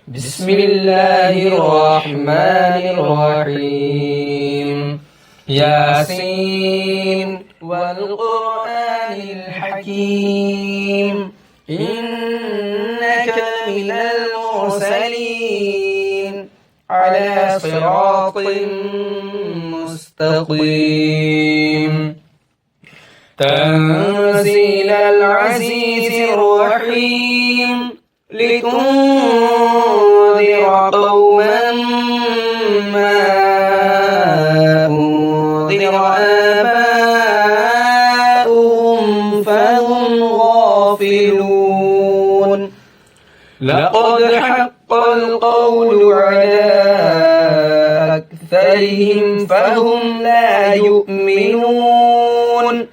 بسم الله الرحمن الرحيم ياسين والقرآن الحكيم إنك من المرسلين على صراط مستقيم تنزيل العزيز الرحيم لتنذر قوما ما أنذر آباؤهم فهم غافلون لقد حق القول على أكثرهم فهم لا يؤمنون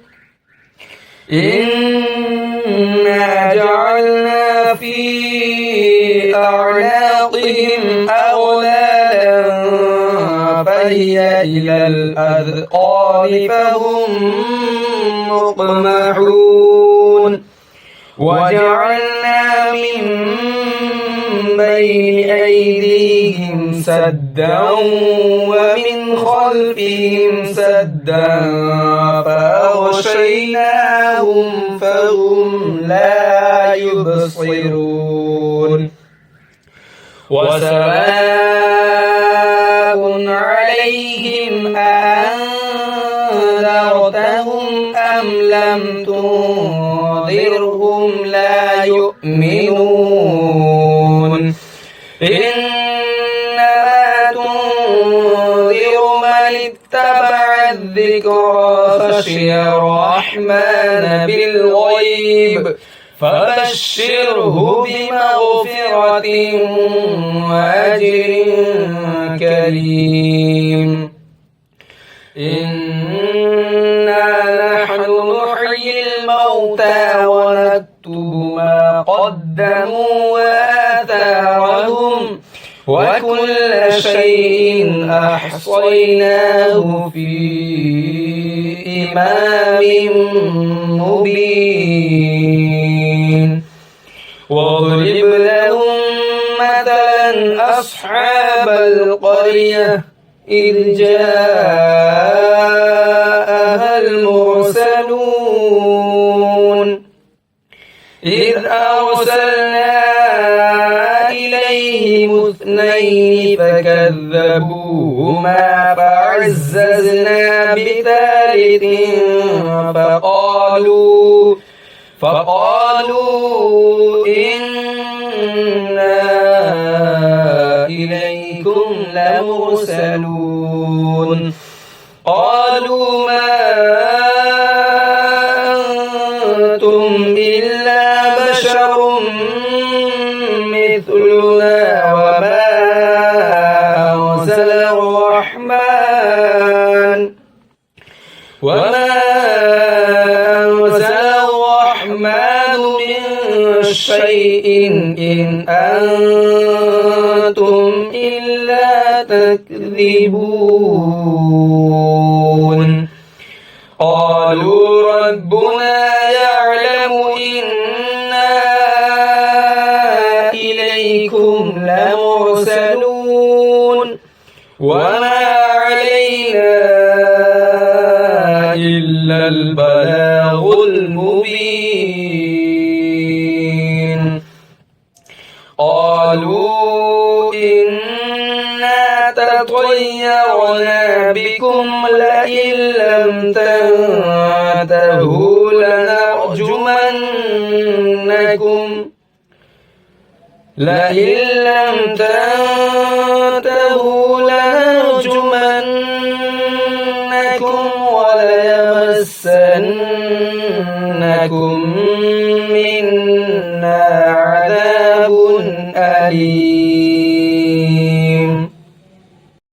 إنا جعلنا في أعناقهم أغلالا فهي إلى الأذقان فهم مقمحون وجعلنا من بين أيديهم سدا ومن خلفهم سدا فأغشيناهم فهم لا يبصرون وسواء عليهم أنذرتهم أم لم تنذرهم لا يؤمنون إنما تنذر من اتبع الذكر خشي الرحمن بالغيب فبشره بمغفرة وأجر كريم إنا نحن نحيي الموتى ونكتب ما قدموا وآثارهم وكل شيء أحصيناه في إمام مبين واضرب لهم مثلا أصحاب القرية إذ جاءها المرسلون إذ أرسلنا إليهم اثنين فكذبوهما فعززنا بثالث فقالوا إنا إليكم لمرسلون قالوا ما أنتم إلا بشر مثلنا وما أنزل الرحمن من شيء إن أنتم إلا تكذبون قالوا ربنا يعلم إنا إليكم لمرسلون وما علينا إلا البلاغ المبين قالوا إنا تطيرنا بكم لئن لم تنتهوا لنرجمنكم وليمسنكم منا عذاب أليم